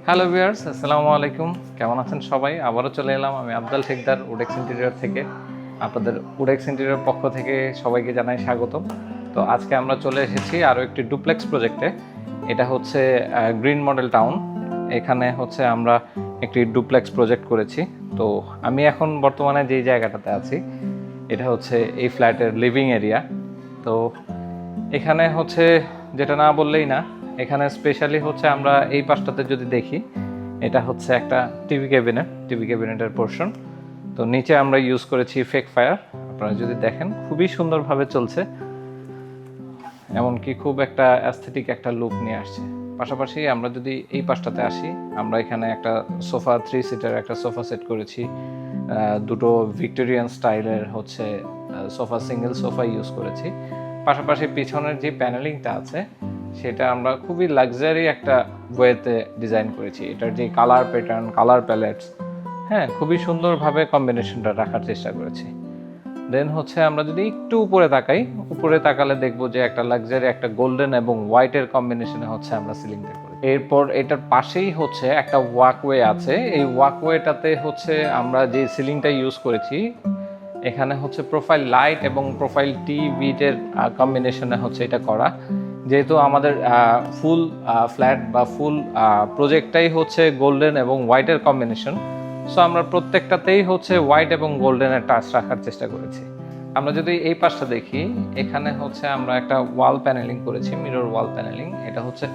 Hello viewers, আসসালামু আলাইকুম। কেমন আছেন সবাই? আবারও চলে এলাম আমি আফজাল ঠেকদার উডেক্স ইন্টেরিয়র থেকে। আপনাদের উডেক্স ইন্টেরিয়র পক্ষ থেকে সবাইকে জানাই স্বাগতম। তো আজকে আমরা চলে এসেছি আরও একটি ডুপ্লেক্স প্রজেক্টে। এটা হচ্ছে গ্রিন মডেল টাউন। এখানে হচ্ছে আমরা একটি ডুপ্লেক্স প্রজেক্ট করেছি। তো আমি এখন বর্তমানে যেই জায়গাটাতে আছি এটা হচ্ছে এই ফ্ল্যাটের লিভিং এরিয়া। তো এখানে হচ্ছে যেটা না বললেই না, এখানে স্পেশালি হচ্ছে আমরা এই পাশটাতে যদি দেখি, এটা হচ্ছে একটা টিভি ক্যাবিনেটের পোর্শন। তো নিচে আমরা ইউজ করেছি ফেক ফায়ার। আপনারা যদি দেখেন খুবই সুন্দরভাবে চলছে, এমনকি খুব একটা অ্যাস্থেটিক একটা লুক নিয়ে আসছে। পাশাপাশি আমরা যদি এই পাশটাতে আসি, আমরা এখানে একটা সোফা 3 সিটার একটা সোফা সেট করেছি। দুটো ভিক্টোরিয়ান স্টাইলের হচ্ছে সোফা, সিঙ্গেল সোফা ইউজ করেছি। পাশাপাশি পিছনের যে প্যানেলিংটা আছে সেটা আমরা খুবই লাক্সারি একটা ওয়েতে ডিজাইন করেছি। এটার যে কালার প্যাটার্ন, কালার প্যালেটস, হ্যাঁ, খুবই সুন্দরভাবে কম্বিনেশনটা রাখার চেষ্টা করেছি। দেন হচ্ছে আমরা যদি একটু উপরে তাকাই, উপরে তাকালে দেখবো যে একটা লাক্সারি একটা গোল্ডেন এবং হোয়াইটের কম্বিনেশনে হচ্ছে আমরা সিলিংটা করি। এরপর এটার পাশেই হচ্ছে একটা ওয়াকওয়ে আছে। এই ওয়াকওয়েটাতে হচ্ছে আমরা যে সিলিংটা ইউজ করেছি, এখানে হচ্ছে প্রোফাইল লাইট এবং প্রোফাইল টি বিটের কম্বিনেশনে হচ্ছে এটা করা। যেহেতু আমাদের ফুল ফ্ল্যাট বা ফুল প্রজেক্টটাই হচ্ছে গোল্ডেন এবং হোয়াইটের কম্বিনেশন, সো আমরা প্রত্যেকটাতেই হচ্ছে হোয়াইট এবং গোল্ডেনের টাচ রাখার চেষ্টা করেছি। আমরা যদি এই পাশটা দেখি, এখানে হচ্ছে আমরা একটা ওয়াল প্যানেলিং করেছি, মিরর ওয়াল প্যানেলিং। এটা হচ্ছে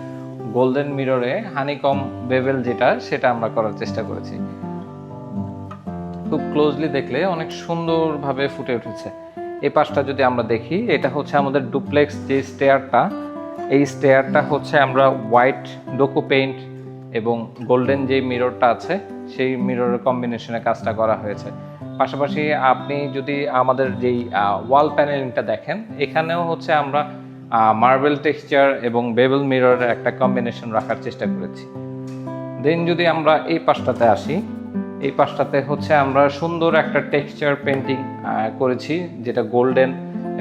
গোল্ডেন মিররে হানিকম বেভেল যেটা, সেটা আমরা করার চেষ্টা করেছি। খুব ক্লোজলি দেখলে অনেক সুন্দরভাবে ফুটে উঠেছে। এই পাশটা যদি আমরা দেখি, এটা হচ্ছে আমাদের ডুপ্লেক্স যে স্টেয়ারটা, এই স্টেয়ারটা হচ্ছে আমরা হোয়াইট ডোকো পেইন্ট এবং গোল্ডেন যে মিররটা আছে সেই মিররের কম্বিনেশনে কাজটা করা হয়েছে। পাশাপাশি আপনি যদি আমাদের যেই ওয়াল প্যানেলিংটা দেখেন, এখানেও হচ্ছে আমরা মার্বেল টেক্সচার এবং বেবেল মিররের একটা কম্বিনেশন রাখার চেষ্টা করেছি। দেন যদি আমরা এই পাশটাতে আসি, এই পাশটাতে হচ্ছে আমরা সুন্দর একটা টেক্সচার পেন্টিং করেছি, যেটা গোল্ডেন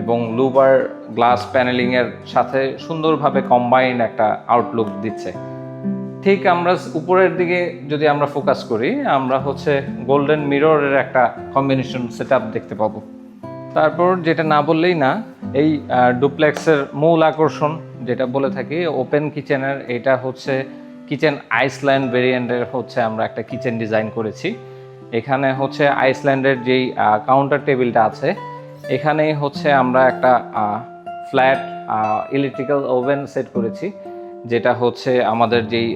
এবং লুবার গ্লাস প্যানেলিংয়ের সাথে সুন্দরভাবে কম্বাইন্ড একটা আউটলুক দিচ্ছে। ঠিক আমরা উপরের দিকে যদি আমরা ফোকাস করি, আমরা হচ্ছে গোল্ডেন মিররের একটা কম্বিনেশন সেটআপ দেখতে পাবো। তারপর যেটা না বললেই না, এই ডুপ্লেক্সের মূল আকর্ষণ যেটা বলে থাকি ওপেন কিচেনের, এটা হচ্ছে কিচেন আইসল্যান্ড ভেরিয়েন্টের হচ্ছে আমরা একটা কিচেন ডিজাইন করেছি। এখানে হচ্ছে আইসল্যান্ডের যেই কাউন্টার টেবিলটা আছে, এখানেই হচ্ছে আমরা একটা ফ্ল্যাট ইলেকট্রিক্যাল ওভেন সেট করেছি, যেটা হচ্ছে আমাদের যেই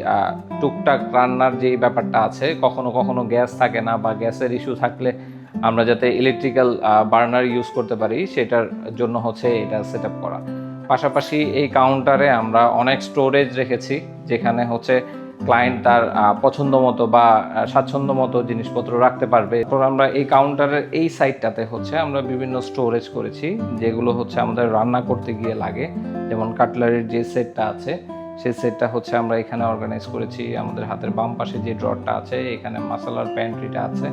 টুকটাক রান্নার যেই ব্যাপারটা আছে, কখনো কখনো গ্যাস থাকে না বা গ্যাসের ইস্যু থাকলে আমরা যাতে ইলেকট্রিক্যাল বার্নার ইউজ করতে পারি, সেটার জন্য হচ্ছে এটা সেট আপ করা। পাশাপাশি এই কাউন্টারে আমরা অনেক স্টোরেজ রেখেছি, যেখানে হচ্ছে ক্লায়েন্ট তার পছন্দ মতো বা স্বাচ্ছন্দ্য মতো জিনিসপত্র রাখতে পারবে। এরপর আমরা এই কাউন্টারের এই সাইডটাতে হচ্ছে আমরা বিভিন্ন স্টোরেজ করেছি, যেগুলো হচ্ছে আমাদের রান্না করতে গিয়ে লাগে। যেমন কাটলারির যে সেটটা আছে, সেই সেটটা হচ্ছে আমরা এখানে অর্গানাইজ করেছি। আমাদের হাতের বাম পাশে যে ড্রয়ারটা আছে, এখানে মশলার প্যান্ট্রিটা আছে।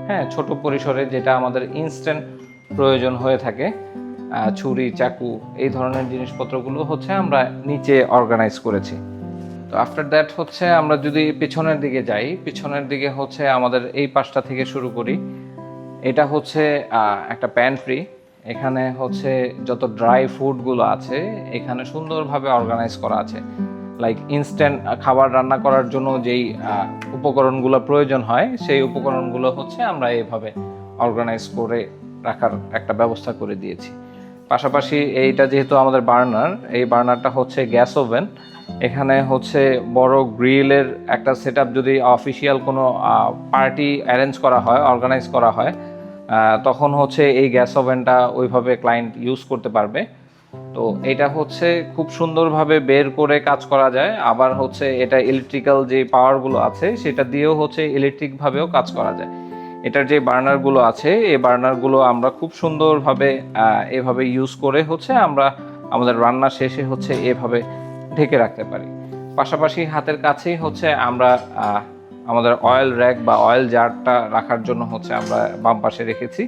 হ্যাঁ, ছোট পরিসরে যেটা আমাদের ইনস্ট্যান্ট প্রয়োজন হয়ে থাকে, ছুরি, চাকু, এই ধরনের জিনিসপত্রগুলো হচ্ছে আমরা নিচে অর্গানাইজ করেছি। তো আফটার দ্যাট হচ্ছে আমরা যদি পিছনের দিকে যাই, পিছনের দিকে হচ্ছে আমাদের এই পাশটা থেকে শুরু করি। এটা হচ্ছে একটা প্যান্ট্রি। এখানে হচ্ছে যত ড্রাই ফুডগুলো আছে এখানে সুন্দরভাবে অর্গানাইজ করা আছে। লাইক ইনস্ট্যান্ট খাবার রান্না করার জন্য যেই উপকরণগুলো প্রয়োজন হয়, সেই উপকরণগুলো হচ্ছে আমরা এইভাবে অর্গানাইজ করে রাখার একটা ব্যবস্থা করে দিয়েছি। পাশাপাশি এইটা যেহেতু আমাদের বার্নার, এই বার্নারটা হচ্ছে গ্যাস ওভেন। এখানে হচ্ছে বড় গ্রিলের একটা সেটআপ যদি অফিসিয়াল কোনো পার্টি অ্যারেঞ্জ করা হয়, অর্গানাইজ করা হয়, তখন হচ্ছে এই গ্যাস ওভেনটা ওইভাবে ক্লায়েন্ট ইউজ করতে পারবে। তো এটা হচ্ছে খুব সুন্দরভাবে বের করে কাজ করা যায়। আবার হচ্ছে এটা ইলেকট্রিক্যাল যে পাওয়ারগুলো আছে সেটা দিয়েও হচ্ছে ইলেকট্রিকভাবেও কাজ করা যায়। এটার যে বার্নারগুলো আছে, এই বার্নারগুলো আমরা খুব সুন্দরভাবে এভাবে ইউজ করে হচ্ছে আমরা আমাদের রান্না শেষে হচ্ছে এভাবে ঢেকে রাখতে পারি। পাশাপাশি হাতের কাছেই হচ্ছে আমরা আমাদের অয়েল র্যাক বা অয়েল জারটা রাখার জন্য হচ্ছে আমরা বাম পাশে রেখেছি।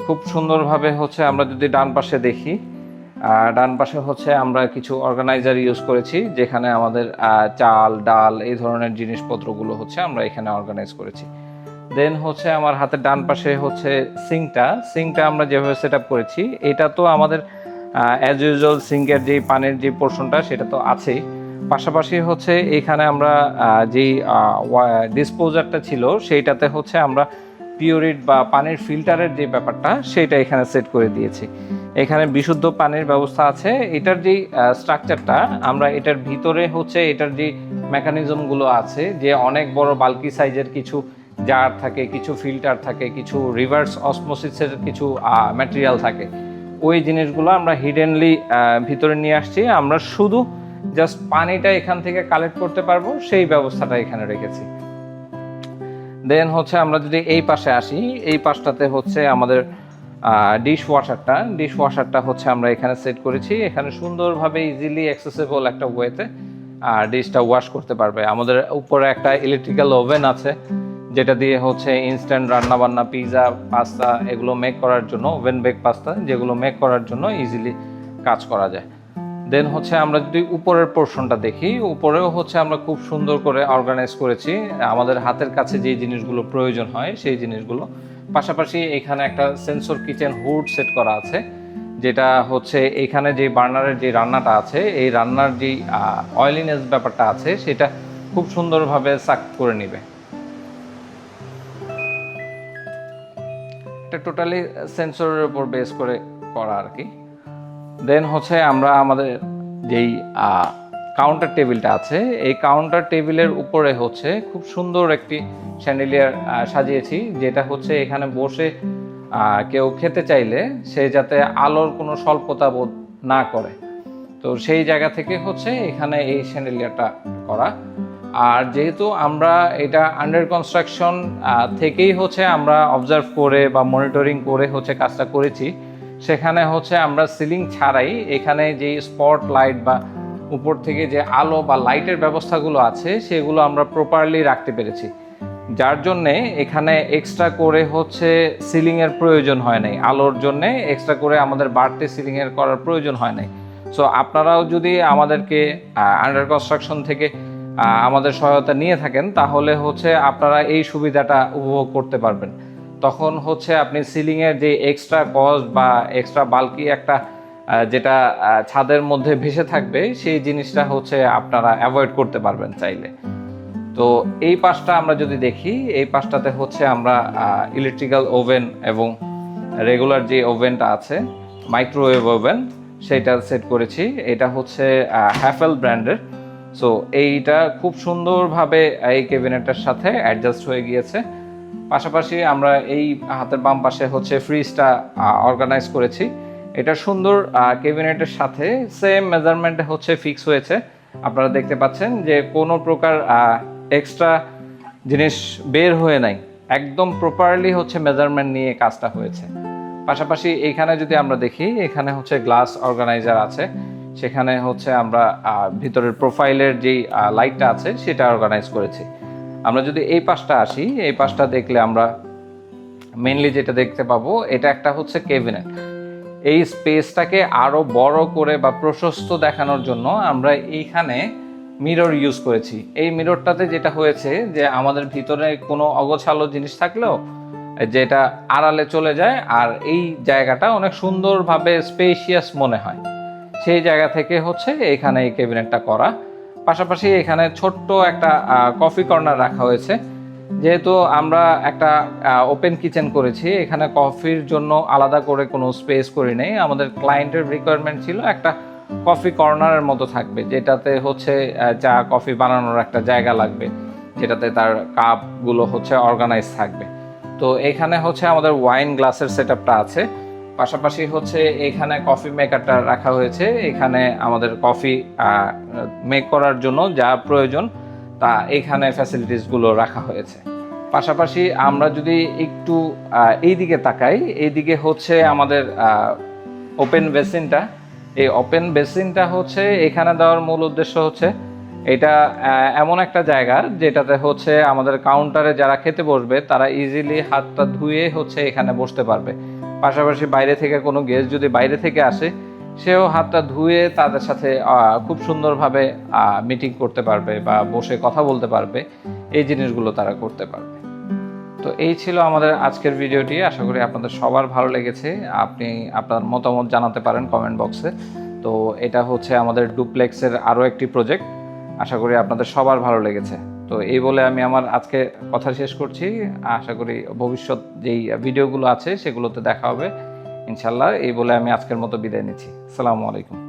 খুব সুন্দরভাবে হচ্ছে আমরা যদি ডান পাশে দেখি, ডান পাশে হচ্ছে আমরা কিছু অর্গানাইজার ইউজ করেছি, যেখানে আমাদের চাল ডাল এই ধরনের জিনিসপত্রগুলো হচ্ছে আমরা এখানে অর্গানাইজ করেছি। দেন হচ্ছে আমার হাতের ডান পাশে হচ্ছে সিঙ্কটা আমরা যেভাবে সেট আপ করেছি, এটা তো আমাদের অ্যাজ ইউজুয়াল সিঙ্কের যে পানির যে পোর্শনটা সেটা তো আছেই, পাশাপাশি হচ্ছে এখানে আমরা যেই ডিসপোজারটা ছিল সেইটাতে হচ্ছে আমরা পিওরিট বা পানির ফিল্টারের যে ব্যাপারটা সেটা এখানে সেট করে দিয়েছি। এখানে বিশুদ্ধ পানির ব্যবস্থা আছে। এটার যেই স্ট্রাকচারটা আমরা এটার ভিতরে হচ্ছে এটার যে মেকানিজমগুলো আছে, যে অনেক বড় বাল্কি সাইজের কিছু জার থাকে, কিছু ফিল্টার থাকে, কিছু রিভার্স অসমোসিসের কিছু ম্যাটেরিয়াল থাকে, ওই জিনিসগুলো আমরা হিডেনলি ভিতরে নিয়ে আসছি। আমরা শুধু জাস্ট পানিটা এখান থেকে কালেক্ট করতে পারবো সেই ব্যবস্থাটা এখানে রেখেছি। দেন হচ্ছে আমরা যদি এই পাশে আসি, এই পাশটাতে হচ্ছে আমাদের ডিশ ওয়াশারটা হচ্ছে আমরা এখানে সেট করেছি। এখানে সুন্দরভাবে ইজিলি অ্যাক্সেসেবল একটা ওয়েতে ডিশটা ওয়াশ করতে পারবে। আমাদের উপরে একটা ইলেকট্রিক্যাল ওভেন আছে, যেটা দিয়ে হচ্ছে ইনস্ট্যান্ট রান্নাবান্না, পিৎজা, পাস্তা এগুলো মেক করার জন্য, ওভেন বেক পাস্তা যেগুলো মেক করার জন্য ইজিলি কাজ করা যায়। দেন হচ্ছে আমরা যদি উপরের পোর্শনটা দেখি, উপরেও হচ্ছে আমরা খুব সুন্দর করে অর্গানাইজ করেছি আমাদের হাতের কাছে যে জিনিসগুলো প্রয়োজন হয় সেই জিনিসগুলো। পাশাপাশি এখানে একটা সেন্সর কিচেন হুড সেট করা আছে, যেটা হচ্ছে এখানে যে বার্নারের যে রান্নাটা আছে, এই রান্নার যেই অয়েলিনেস ব্যাপারটা আছে সেটা খুব সুন্দরভাবে সাক করে নেবে। এটা টোটালি সেন্সরের উপর বেস করে করা আর কি। দেন হচ্ছে আমরা আমাদের যেই কাউন্টার টেবিলটা আছে, এই কাউন্টার টেবিলের উপরে হচ্ছে খুব সুন্দর একটি শ্যান্ডেলিয়ার সাজিয়েছি, যেটা হচ্ছে এখানে বসে কেউ খেতে চাইলে সে যাতে আলোর কোনো স্বল্পতা বোধ না করে, তো সেই জায়গা থেকে হচ্ছে এখানে এই শ্যান্ডেলিয়ারটা করা। আর যেহেতু আমরা এটা আন্ডার কনস্ট্রাকশন থেকেই হচ্ছে আমরা অবজার্ভ করে বা মনিটরিং করে হচ্ছে কাজটা করেছি, সেখানে হচ্ছে আমরা সিলিং ছাড়াই এখানে যে স্পট লাইট বা উপর থেকে যে আলো বা লাইটের ব্যবস্থাগুলো আছে সেগুলো আমরা প্রপারলি রাখতে পেরেছি, যার জন্যে এখানে এক্সট্রা করে হচ্ছে সিলিংয়ের প্রয়োজন হয় নাই, আলোর জন্যে এক্সট্রা করে আমাদের বাড়তি সিলিংয়ের করার প্রয়োজন হয় নাই। সো আপনারাও যদি আমাদেরকে আন্ডার কনস্ট্রাকশন থেকে আমাদের সহায়তা নিয়ে থাকেন, তাহলে হচ্ছে আপনারা এই সুবিধাটা উপভোগ করতে পারবেন। তখন হচ্ছে আপনি সিলিংয়ের যে এক্সট্রা কস্ট বা এক্সট্রা বাল্কি একটা যেটা ছাদের মধ্যে ভেসে থাকবে, সেই জিনিসটা হচ্ছে আপনারা অ্যাভয়েড করতে পারবেন চাইলে। তো এই পাশটা আমরা যদি দেখি, এই পাশটাতে হচ্ছে আমরা ইলেকট্রিক্যাল ওভেন এবং রেগুলার যে ওভেনটা আছে মাইক্রোওয়েভ ওভেন সেটা সেট করেছি। এটা হচ্ছে হ্যাফেল ব্র্যান্ডের। সো এইটা খুব সুন্দরভাবে এই ক্যাবিনেটের সাথে অ্যাডজাস্ট হয়ে গিয়েছে। পাশাপাশি আমরা এই হাতের বাম পাশে হচ্ছে ফ্রিজটা অর্গানাইজ করেছি। এটা সুন্দর ক্যাবিনেটের সাথে সেম মেজারমেন্টে হচ্ছে ফিক্স হয়েছে। আপনারা দেখতে পাচ্ছেন যে কোনো প্রকার এক্সট্রা জিনিস বের হয়ে নাই, একদম প্রপারলি হচ্ছে মেজারমেন্ট নিয়ে কাজটা হয়েছে। পাশাপাশি এখানে যদি আমরা দেখি, এখানে হচ্ছে গ্লাস অর্গানাইজার আছে, সেখানে হচ্ছে আমরা ভিতরের প্রোফাইলের যেই লাইটটা আছে সেটা অর্গানাইজ করেছি। আমরা যদি এই পাশটা আসি, এই পাশটা দেখলে আমরা মেইনলি যেটা দেখতে পাবো, এটা একটা হচ্ছে ক্যাবিনেট। এই স্পেসটাকে আরো বড় করে বা প্রশস্ত দেখানোর জন্য আমরা এইখানে মিরর ইউজ করেছি। এই মিররটাতে যেটা হয়েছে যে আমাদের ভিতরে কোনো অগোছালো জিনিস থাকলেও যেটা আড়ালে চলে যায়, আর এই জায়গাটা অনেক সুন্দরভাবে স্পেশিয়াস মনে হয়, সেই জায়গা থেকে হচ্ছে এখানে এই ক্যাবিনেটটা করা। পাশাপাশি এখানে ছোট্ট একটা কফি কর্নার রাখা হয়েছে। যেহেতু আমরা একটা ওপেন কিচেন করেছি, এখানে কফির জন্য আলাদা করে কোনো স্পেস করি নেই। আমাদের ক্লায়েন্টের রিকোয়ারমেন্ট ছিল একটা কফি কর্নারের মতো থাকবে, যেটাতে হচ্ছে চা কফি বানানোর একটা জায়গা লাগবে, যেটাতে তার কাপগুলো হচ্ছে অর্গানাইজ থাকবে। তো এখানে হচ্ছে আমাদের ওয়াইন গ্লাসের সেটআপটা আছে। পাশাপাশি হচ্ছে এখানে কফি মেকারটা রাখা হয়েছে। এখানে আমাদের কফি মেক করার জন্য যা প্রয়োজন তা এখানে ফ্যাসিলিটিসগুলো রাখা হয়েছে। পাশাপাশি আমরা যদি একটু এইদিকে তাকাই, এইদিকে হচ্ছে আমাদের ওপেন বেসিনটা। এই ওপেন বেসিনটা হচ্ছে এখানে দেওয়ার মূল উদ্দেশ্য হচ্ছে এটা এমন একটা জায়গা যেটাতে হচ্ছে আমাদের কাউন্টারে যারা খেতে বসবে তারা ইজিলি হাতটা ধুয়ে হচ্ছে এখানে বসতে পারবে। পাশাপাশি বাইরে থেকে কোনো গেস্ট যদি বাইরে থেকে আসে, সেও হাতটা ধুয়ে তাদের সাথে খুব সুন্দরভাবে মিটিং করতে পারবে বা বসে কথা বলতে পারবে, এই জিনিসগুলো তারা করতে পারবে। তো এই ছিল আমাদের আজকের ভিডিওটি। আশা করি আপনাদের সবার ভালো লেগেছে। আপনি আপনার মতামত জানাতে পারেন কমেন্ট বক্সে। তো এটা হচ্ছে আমাদের ডুপ্লেক্সের আরও একটি প্রজেক্ট। আশা করি আপনাদের সবার ভালো লেগেছে। তো এই বলে আমি আমার আজকে কথা শেষ করছি। আশা করি ভবিষ্যৎ যেই ভিডিওগুলো আছে সেগুলোতে দেখা হবে ইনশাল্লাহ। এই বলে আমি আজকের মতো বিদায় নিচ্ছি। আসসালামু আলাইকুম।